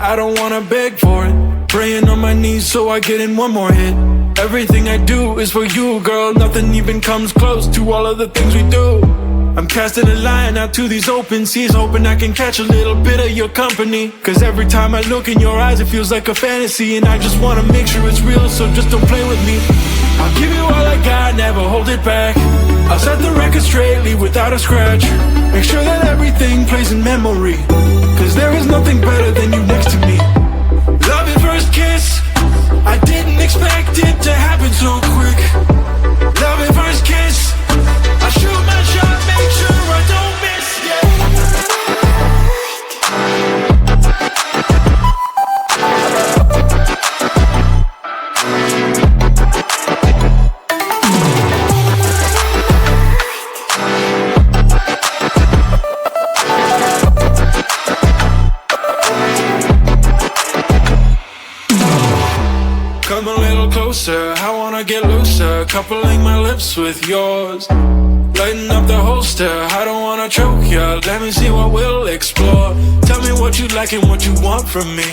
I don't wanna beg for it. Praying on my knees so I get in one more hit. Everything I do is for you, girl. Nothing even comes close to all of the things we do. I'm casting a line out to these open seas, hoping I can catch a little bit of your company. Cause every time I look in your eyes, it feels like a fantasy. And I just wanna make sure it's real, so just don't play with me. I'll give you all I got, never hold it back. I'll set the record straight, leave without a scratch. Make sure that everything plays in memory. Cause there is nothing better than you next to me. Love at first kiss, I didn't expect it to happen so quick. Love at first kiss, I shoot my shot, make sure I don't miss, yeah. Come a little closer, I wanna get looser. Coupling my lips with yours. Lighten up the holster, I don't wanna choke ya. Let me see what we'll explore. Tell me what you like and what you want from me.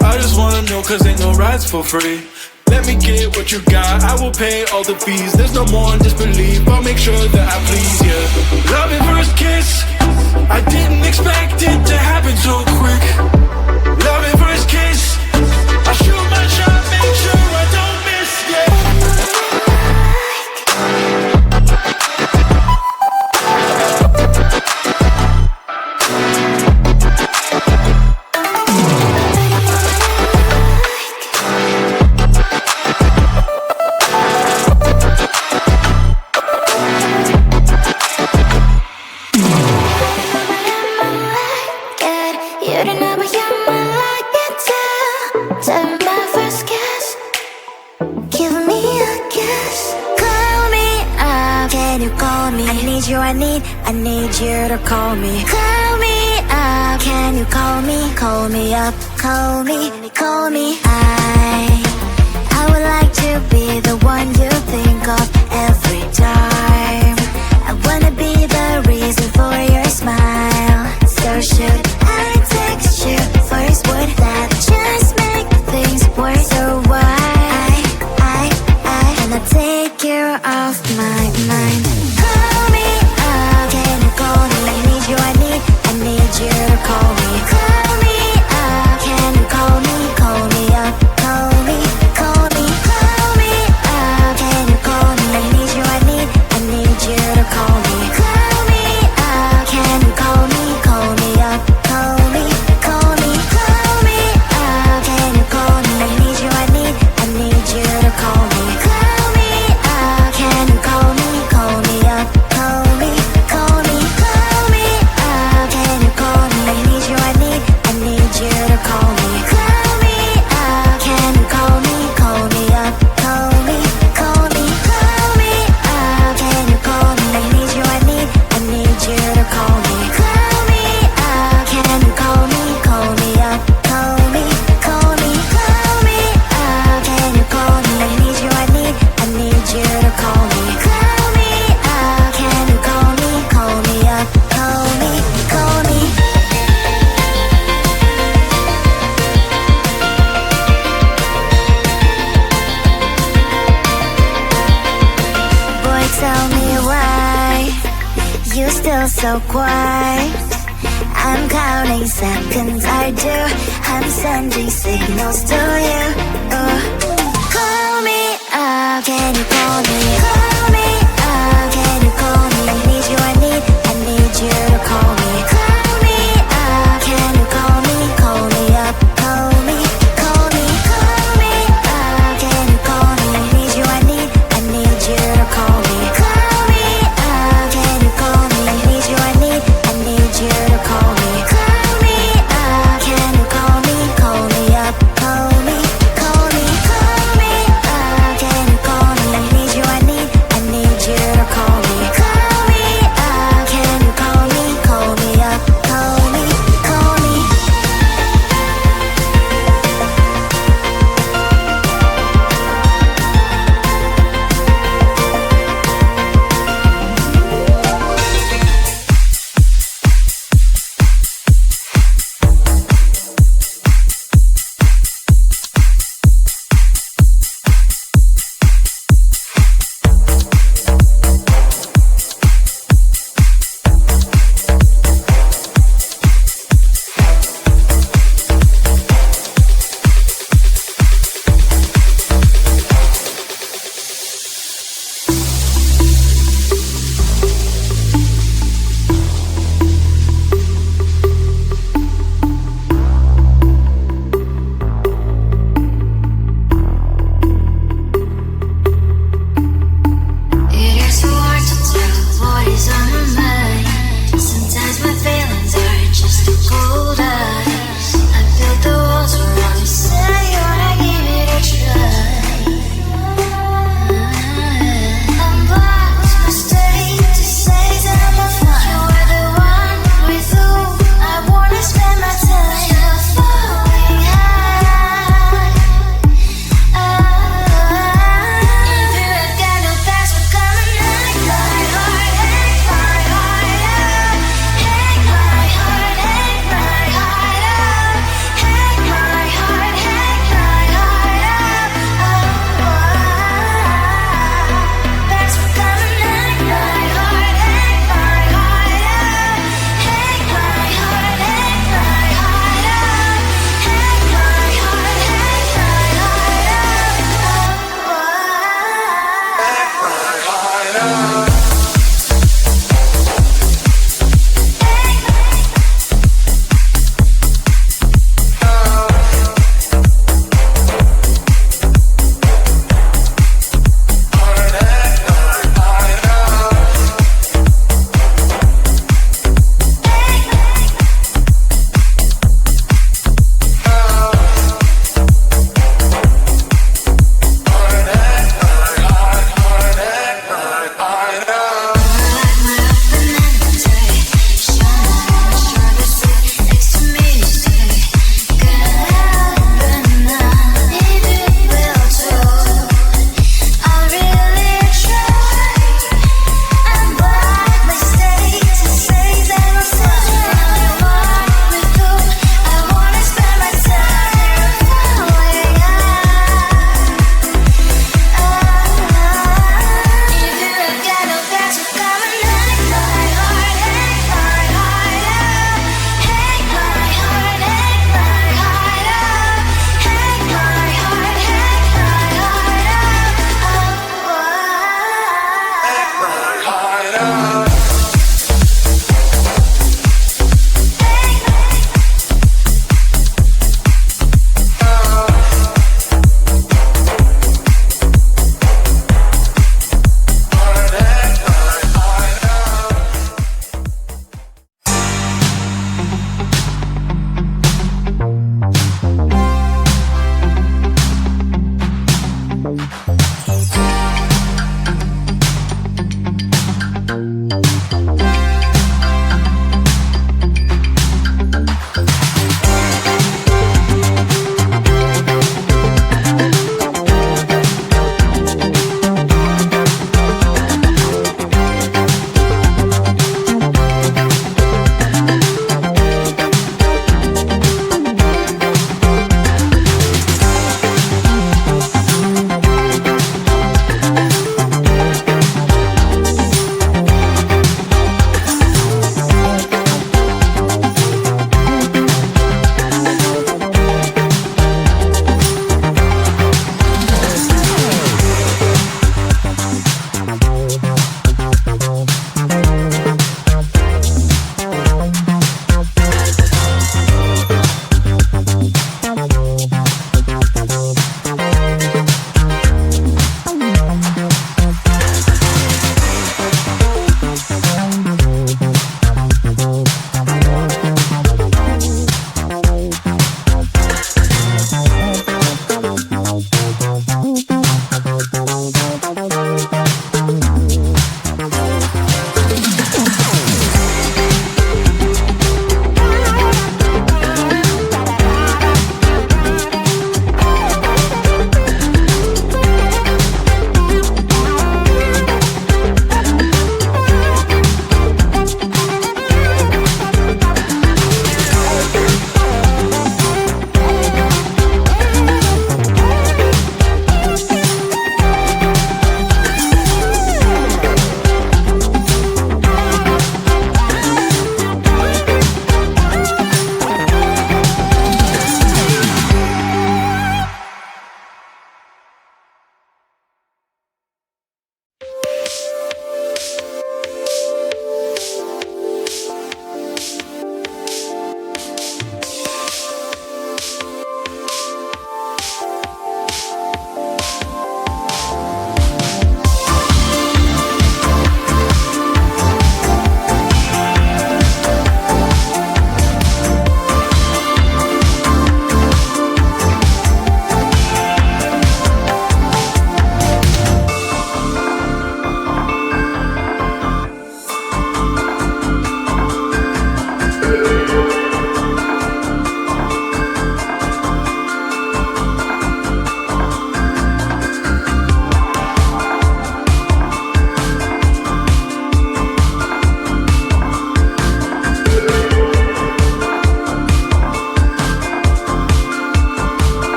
I just wanna know cause ain't no rides for free. Let me get what you got, I will pay all the fees. There's no more disbelief, I'll make sure that I please you. Love at first kiss, I didn't expect it to happen so quick. Love at first kiss, I shoot my shot, make sure I don't miss, yeah. You don't know but you're more like it too. Turn my first kiss, give me a kiss. Call me up, can you call me? I need you, I need you to call me. Call me up, can you call me? Call me up, call me, call me. I would like to be the one you think of every time. I wanna be the reason for your smile. So should I text you first? Would that just make things worse? So why cannot take you off my mind? Call me up, can you call me? I need you, I need you to call me. Call me up, can you call me? Call me up, call me, call me. Call me up, can you call me? I need you, I need you to call me. Call me up, can you call me? Call me up, call me, call me. Call me up, can you call me? I need you, I need you to call me. Call me up, can you call me? Call me up, call me, call me. Call me up, can you call me? I need you, I need you to call me. Call me up, can you call me? Call me up, call me, call me. Call me up, can you call me? I need you, I need you to call me. Call me up, can you call me? Call me up, call me, call me. Call me up, can you call me? I need you, I need you to call me. Call me up, can you call me? Call me up, call me, call me. Boy, tell me why you still so quiet. I'm counting seconds, I do. I'm sending signals to you.